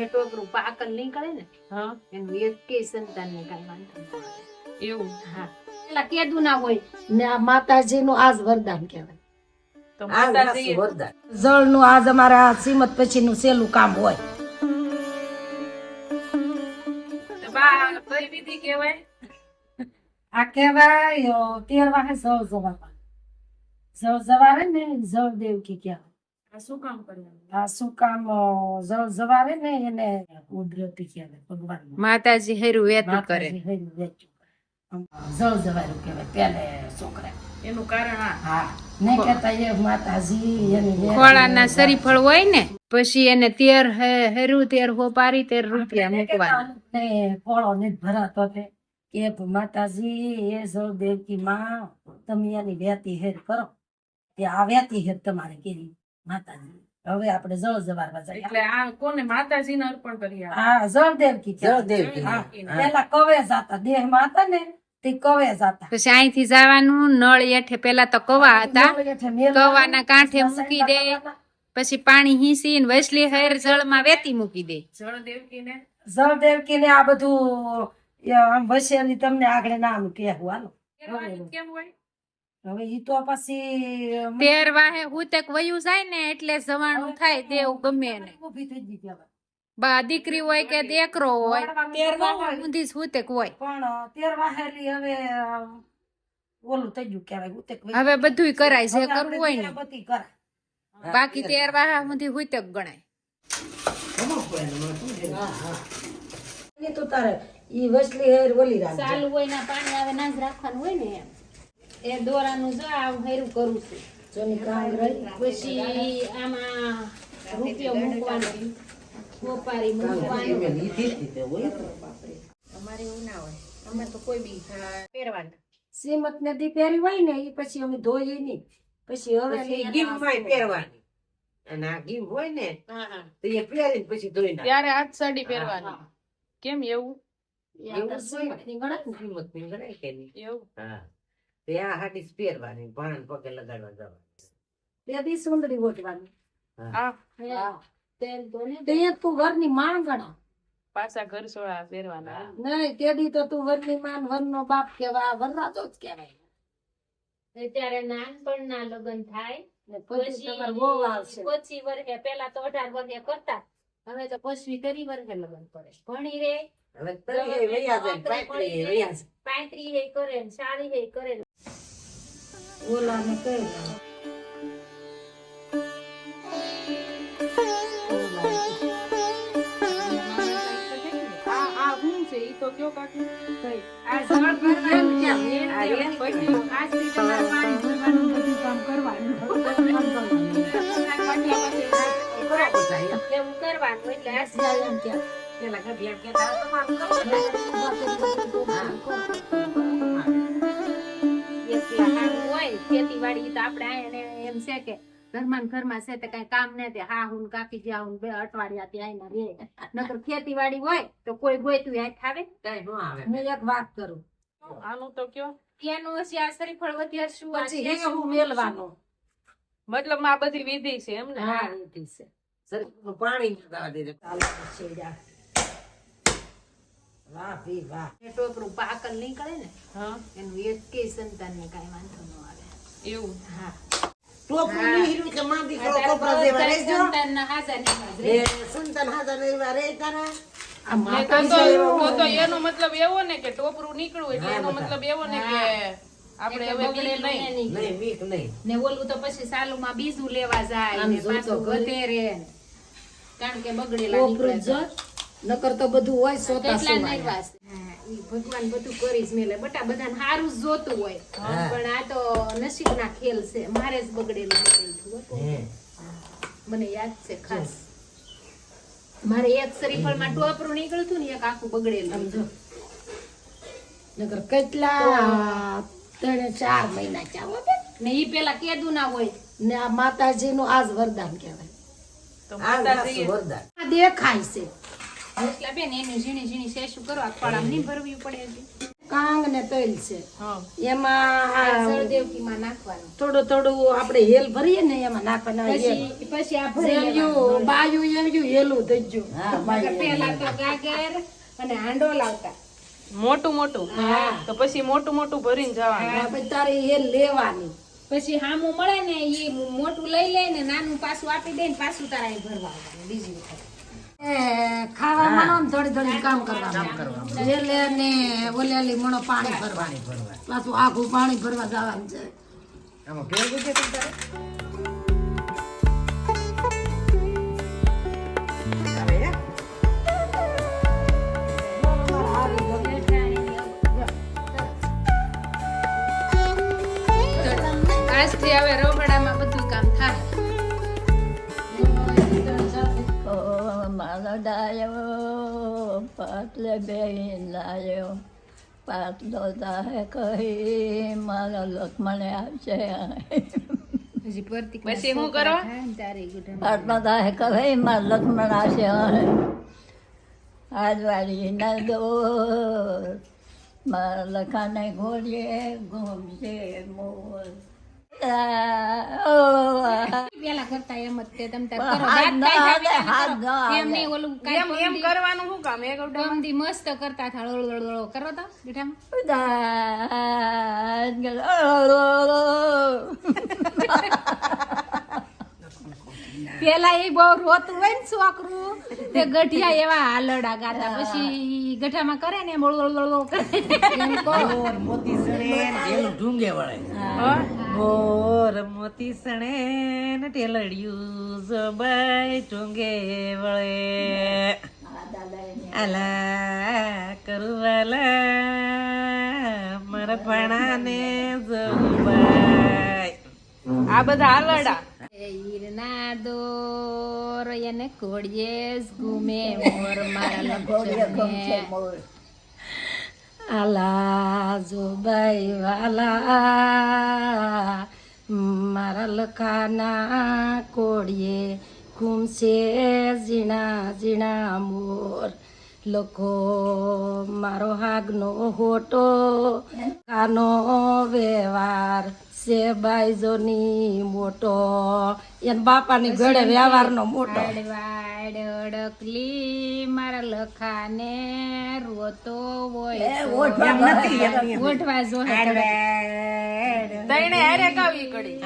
એ ટોપરું પાકલ નીકળે ને હા એનું એકે સંતાન ને કઈ વાંધો ન આવે. એવું હા પેલા કેદું ના હોય ને આ માતાજી નું આજ વરદાન કહેવાય. તો માતાજી જળ નું આજ અમારા શ્રીમત પછી નું સહેલું કામ હોય. બા કઈ વિધિ કહેવાય? આ કહેવાય 13 વાગે જળ જવાવા. જળ જવારે ને જળ દેવકી કહેવાય. આ શું કામ કરવાનું? આ શું કામ જળ જવારે ને એને ઉદ્રતી કહેવાય ભગવાન. માતાજી હેરું વેતું કરે. જળ જવારું કહેવાય પેલે છોકરા. એનું કારણ આ હા ને કહેતા એ માતાજી એની ખોળાના શરીફળ હોય ને પછી એને 13 હેરું 13 હોપારી 13 રૂપિયા મૂકવાના. ફળો ને ભરાતો તે કે માતાજી એ જળ દેવકી માં તમે એની વેતી હેર કરો તે આ વેતી હેર તમારે કરી માતાજી. હવે આપણે જળ જવારવા જઈએ. એટલે આ કોને માતાજીને અર્પણ કરી આ હા જળ દેવકી પેલા કવે જાતા દેહ માં હતા ને તે કવે જાતા. પછી અહીંથી જવાનું નળ હેઠે પેલા તો કવા હતા કવાના કાંઠે મૂકી દે પછી પાણી હીસી ને વસલી હેર જળમાં વેતી મૂકી દે. જળ દેવકીને જળ દેવકી ને આ બધું આમ વસેલી તમને આગળ નામ કહેવું હાલો. કેમ હોય? હવે ઈ તો પછી 13 વાહે હુતક વયું જાય ને એટલે જવાનું થાય દેવ ગમે એને. ઊભી થઈ ગઈ કહેવાય. બા દીકરી હોય કે દીકરો હોય 13 વાહે ઊંધી જ હુતક હોય. પણ 13 વાહેલી હવે ઓલું થઈ ગયું કહેવાય ઉતક વહી. હવે બધુંય કરાય જે કરવું હોય ને બધી કરાય. બાકી 13 વાહે ઊંધી હુતક ગણાય. ઈ તો તારે ઈ વસલી હેર ઓલી રાખજે. ચાલુ હોય ના પાણી આવે ના જ રાખવાનું હોય ને એમ એ દોરાનું જો આવું હેરું કરું છું. જોની કાંગ રહી પછી આમાં રૂપિયો મૂકવાનો કોપારી મૂકવાનો. અમારે એવું ના હોય. અમે તો કોઈ બી પહેરવાનું શ્રીમત ને દી પહેરી હોય ને ઈ પછી અમે ધોઈએ નહીં. પછી હવે પહેરવાની અને આ ગીમ હોય ને તો એ પહેરીને પછી ધોઈ નાખે. ત્યારે હાથ સાડી પહેરવાની. કેમ એવું? એવું શ્રીમતની ગણાય ને. કિંમતની ગણાય કે નહીં? એવું હા તો આ હાડી જ પહેરવાની ભાણ પગે લગાડવા જવાનું. બે દી સુંદરી ઓઢવાની. આ તેલ તો ને તે તું ઘરની માં ગણા. પાછા ઘર સોળા પહેરવાના. નહીં તે દી તો તું વરની માં ને વરનો બાપ કહેવાય વરરાજો જ કહેવાય. ત્યારે નાનપણના લગ્ન થાય ને પછી તમારે બહુ આવશે. પછી વર્ષે પેલા તો 18 વર્ષે કરતા હવે તો 25 30 વર્ષે લગ્ન કરે. ભણી રે હવે તળિયે વયા જાય, પાટલીએ વયા જાય. 35 હે કરે ને 40 હે કરે ને. ઓલા ને કહી આ શું છે? ઈ તો કયો કાકી? આ જળ ભરવાનું ક્યાં મેન છે. પછી આજથી તમારે પાણી ભરવાનું બધું કામ કરવાનું. એવું કરવાનું એટલે આજથી એમ કે પેલા ગઢિયા કહેતા હતા, તમારું કરવું. એકલા કામ હોય ખેતીવાડી તો આપણે આને એમ છે કે ઘરમાં ને ઘરમાં છે તે કઈ કામ ન તે હા હું કાકી જ્યાં હું 2 અઠવાડિયા ત્યાં આવીને રે નકર ખેતીવાડી હોય તો કોઈ ગોયતું હાથ આવે કાંઈ ન આવે. હું એક વાત કરું આનું તો કયો? એનું હશે આ શ્રીફળ વધ્યા શું આ પછી છે એ હું મેલવાનું. મતલબ આ બધી વિધિ છે એમ ને? હા ઈ છે. શરીરનું પાણી જવા દેજો. ચાલો છેડા. વાહ ભી વાહ. એ ટોપરું પાકલ નીકળે ને હા એનું એકે સંતાન ને કઈ વાંધો ન આવે. એવું. હા ટોપરું નીહર્યું કે માં દીકરો કપડા જેવા બધા રહેજો. સંતાનના હાજા નીકળે. એ સંતાન હાથા એવા રહે તારા. આ તો માતાજી એનો મતલબ એવો ને કે ટોપરું નીકળ્યું એટલે એનો મતલબ એવો ને કે આપણે હવે બગડે બીજું નહીં. નહીં વીક નહીં. ને ઓલું તો પછી સાલુમાં બીજું લેવા જાય આમ ને જોતો પાછું ઘરે. વધે રે ને. કારણ કે બગડેલા કોપરું નીકળે જ નકર તો બધું હોય સોતા કેટલા સુવાય. નહીં વાસ. હા, ઈ ભગવાન બધું કરી જ મેલે બટા બધાને હારું જ જોતું હોય પણ આ તો નસીબના ખેલ છે. મારે જ બગડેલું નીકળ્યું હતું હો. મને યાદ છે ખાસ મારે એક શરીફળમાં ટોપરું નીકળ્યું હતું ને એક આખું બગડેલું સમજો નકર કેટલા 3-4 મહિના ચાવો ને ઈ પેલા કેદું ના હોય ને આ માતાજી નું આજ વરદાન કહેવાય. તો આ માતાજી વાસુ વરદાન. આ દેખાય છે એટલે બેન એની ઝીણી ઝીણી શેષું કરવા ખોળામાં નહીં ભરવી પડે હજી. કાંગ ને તલ છે હા એમાં આ જળદેવકીમાં નાખવાનું થોડું થોડું આપણે હેલ ભરીએ ને એમાં નાખવાના પછી આ ભરી જેલ્યું બાયું એલ્યું હેલું થઈ ગયું પેલા તો ગાગર અને હાંડો લાવતા મોટું મોટું તો પછી મોટું મોટું ભરીને જવાનું હા, પછી તારે હેલ લેવાની પછી હામું મળે ને એ મોટું લઈ લે ને નાનું પાછું આપી દે ને પાછું તારા અહીં ભરવા આવવાનું બીજી વખત એ ખાવા મણો ને થોડી થોડી કામ કરવાનું હેલે ને ઓલેલી મણો પાણી ભરવાનું પાછું આખું પાણી ભરવા જવાનું છે આમાં ભેગું છે તમ તારે? ચાલે, હે? આજથી હવે રોકડામાં બધું કામ થાય મારો ડાયો પાટલે બેહીન લાયો પાટલો દાહે કહી મારો લક્ષ્મણે આવશે હજી પ્રતિક પછી શું કરો પાટલો દાહે કહી મારો લક્ષ્મણ આવશે આજવાળી ન દોર મારા લખાને ઘોડીએ ઘૂમશે મોર પેલા કરતા એમ જ તે તમ તાર કરો દાંત કાઢી હાથ કરો. એમ નહીં ઓલું એમ એમ કરવાનું શું કામ એક ગમદી મસ્ત કરતા થા હળો કરો તો બેઠામાં પેલા એ બહુ રોતું હોય ને છોકરું તે ગઢિયા એવા હાલડા ગાતા પછી ગઠામાં કરે ને બળો કરે મોર મોતી સણે ને ઢેલું ઢૂંગે વળે. મોર મોતી સણે ને ઢેલડિયું ઝબાય ઢૂંગે વળે. આલા કરવાલા મારા ભાણાને ઝબાય. આ બધા હાલડા ઈરના દોર એને ઘોડીએ જ ઘૂમે મોર મારા લગને આલા જોબાઈ વાલા મારા લખાના કોડીએ ઘૂમશે ઝીણા ઝીણા મોર લખો મારો હાગનો હોટો કાનો વ્યવહાર છે બાઈજોની મોટો એન બાપાની ઘડે વ્યવહારનો મોટો વાડ અડકલી મારા લખાને રોતો હોય ગોઠવા જો તઈને હારે કાવી કડી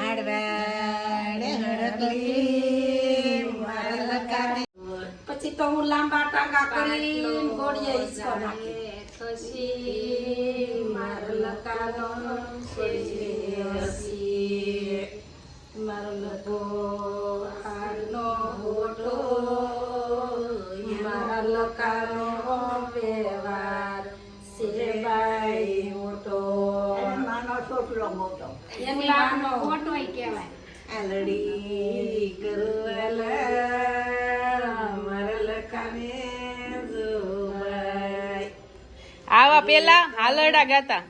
પછી તો હું લાંબા ટાંકા કરી ઘોડીએ ઈસકો નાખી ખસી મારો લખાનો મારો લખો હાડનો હોટો મારા લખાનો વ્યવહાર સેવાય મોટો નાનો છોકરો મોટો એની લાખનો માનો ફોટોય કહેવાય આલડી કરવાલા મારા લખાને ઝબાય. આવા પેલા હાલડા ગાતા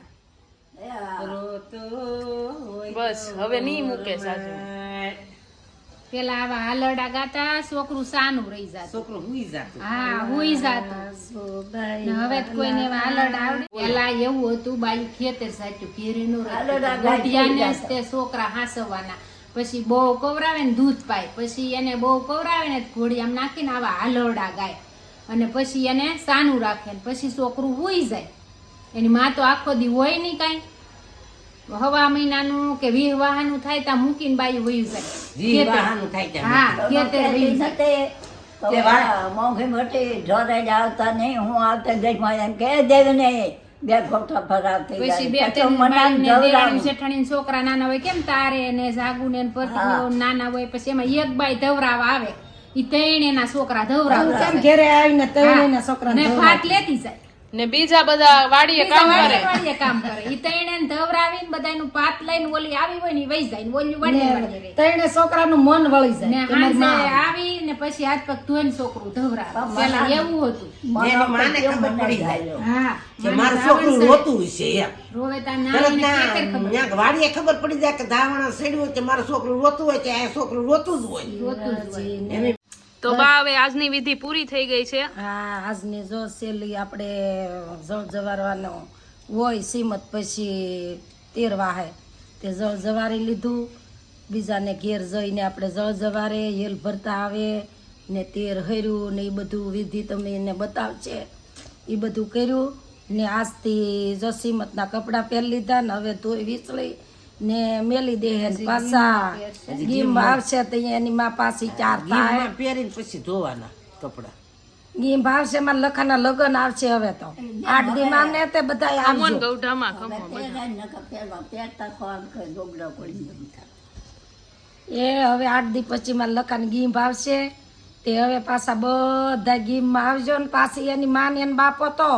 રોતો હોય બસ હવે નહીં મૂકે સાચું પેલા આવા હાલરડા ગાતા છોકરું સાનું રહી જાતું છોકરો હુઈ જાતો. હા હુઈ જાતું ને હવે તો કોઈને એવા હાલરડા આવડે પેલા એવું હતું બાયું ખેતર સાચું ઘેરીનું હાલરડા ગઢિયાને જ તે છોકરા હાંસવાના પછી બહુ કવરાવે ને દૂધ પાય પછી એને બહુ કવરાવે ને ઘોડી આમ નાખીને આવા હાલરડા ગાય અને પછી એને સાનું રાખે ને પછી છોકરું હુઈ જાય એની માં તો આખો દી હોય નહીં કાંઈ હવા મહિનાનું કે વીહ વાહાનું થાય ત્યાં મૂકીને બાયું વયું જાય જી વાહનું થાય ત્યાં. હા ખેતર વયું જાય. મોંઘી મોટી જોડે જ આવતા નહીં હું આવતા દેશમાં એમ કે દેવી નહીં બે ખોટા ફરાર થઈ પછી બે જાય ત્રણ મને આમ બાઈને જવડાવું. દેરાણી જેઠાણીને છોકરા નાના હોય કેમ તારે ને જાગુ ને પતિઓ નાના હોય પછી એમાં એક બાઈ ધવરાવા આવે ઈ ત્રણ એના છોકરા ધવરાવે કેમ ઘેરે આવીને તૈણીના છોકરાને ને ફાટ લેતી જાય ને બીજા બધા વાડીએ કામ કરે વાડીએ કામ કરે ઈ ત્રણ એને ધવરાવીને બધાયનું પાત લઈને ઓલી આવી હોય ને ઈ વઈ જાય ને ઓલી વાડીએ વાડીએ રહે. તૈણે છોકરાનું મન વળી ને જાય કે મારી હાંજે માં આવી ને પછી હાથ પગ ધોઈને છોકરું ધવરાવે પેલા એવું હતું એની માને ખબર પડી જાય હા કે મારું છોકરું રોતું હશે એમ. રોવે તા તરત નાની ને ના ખેતર ખબર ન્યા વાડીએ ખબર પડી જાય કે ધાવણા સડ્યું કે મારું છોકરું રોતું હોય કે આ છોકરું રોતું જ હોય. રોતું જ હોય. એની તો બા હવે આજની વિધિ પૂરી થઈ ગઈ છે હા આજની જો સેલી આપણે જળ જવારવાનો હોય સીમત પછી તેર વાહે તે જળ જવારી લીધું. બીજાને ઘેર જઈને આપણે જળ જવારે હેલ ભરતા આવે ને તેર હર્યું ને એ બધું વિધિ તમે એને બતાવશે. એ બધું કર્યું ને આજથી જસીમતના કપડાં પહેરી લીધા ને હવે ધોઈ વીસળી ને મેલી દે ને પાછા ગીમ આવશે તો એની માં પાછી 4 થાય. ગીમમાં પહેરીને પછી ધોવાના કપડા. ગીમ આવશે માં લખાના લગન આવશે હવે તો 8 દી માં ને તે બધા ખમણ આવજો. ગૌઢામાં ખમો પહેરતા ખોવામ કે ડોગડા પડી જમતા. એ હવે 8 દી પછી માં લખાની ગીમ આવશે તે હવે પાછા બધા ગીમમાં આવજો ને પાછી એની માન એન બાપો તો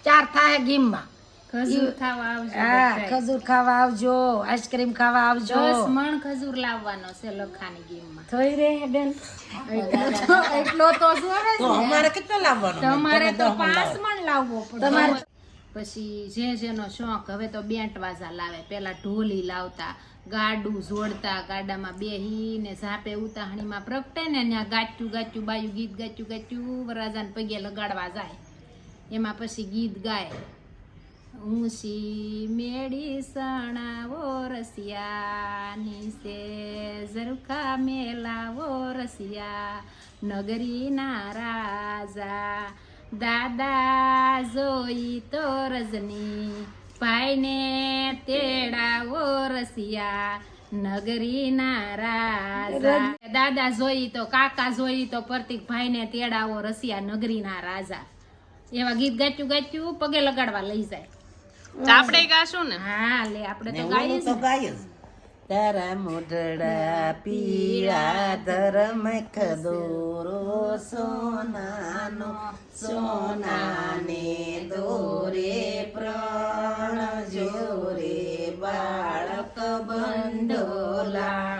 4 થાય ગીમમાં. ખજૂર ખાવા આવજો હા બધાય. ખજૂર ખાવા આવજો, આઈસ્ક્રીમ ખાવા આવજો. 10 મણ ખજૂર લાવવાનો છે લખાની ગેમમાં. થઈ રે બેન એટલો તો જોવે તો અમારે કેટલો લાવવાનો? તમારે તો 5 મણ લાવવો પડે. તમારે પછી જે જેનો શોખ હવે તો બેન્ટ વાજા લાવે. પેલા ઢોલી લાવતા, ગાડું જોડતા, ગાડામાં બેહીને ઝાપે ઉતાહણીમાં પ્રગટે ને ત્યાં ગાચ્યું ગાચ્યું બાયું ગીત ગાચ્યું ગાચ્યું વરરાજાને પગે લગાડવા જાય. એમાં પછી ગીત ગાય, ઊંચી મેળી સણાવો રસિયા, નીચે ઝરુખા મેલાવો રસિયા, નગરીના રાજા દાદા જોઈ તો રજની, ભાઈને તેડાવો રસિયા, નગરીના રાજા. દાદા જોઈ તો કાકા જોઈ તો પ્રતિક ભાઈને તેડાવો રસિયા, નગરીના રાજા. એવા ગીત ગાચ્યું ગાચ્યું પગે લગાડવા લઈ જાય. તો આપણે ગાશું ને. હા લે આપણે ને તો ઓલું ગાઈએ તો જ. ગાય જ. તારા મોઢડા પીળા ધર્મ ખદોરો સોનાનો, સોનાને દોરે પ્રાણ જોરે બાળક બંડોલા,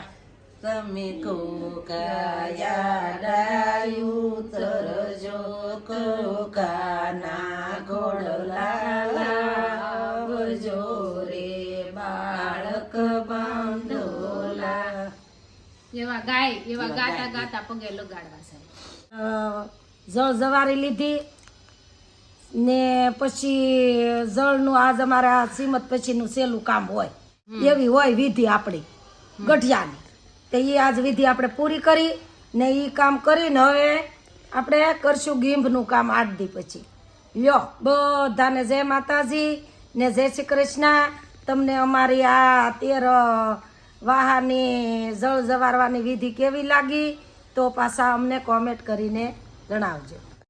તમે કોકાયા ડાયું તરજો, કોકાના ઘોડલા લાવજો રે બાળક બંડોલા. એવા ગાય એવા ગાતા ગાતા પગે લગાડવા સાહેબ. જળ જવારી લીધી ને પછી જળનું આજ અમારે આ સીમત પછીનું સહેલું કામ હોય એવી હોય વિધિ આપણી ગઠિયાની. તો એ આજ વિધિ આપણે પૂરી કરી ને એ કામ કરીને હવે આપણે કરશું ગીંભનું કામ 8 દી પછી. લ્યો બધાને જય માતાજી ને જય શ્રી કૃષ્ણ. તમને અમારી આ 13 વાહાની જળ જવારવાની વિધિ કેવી લાગી તો પાછા અમને કોમેન્ટ કરીને જણાવજો.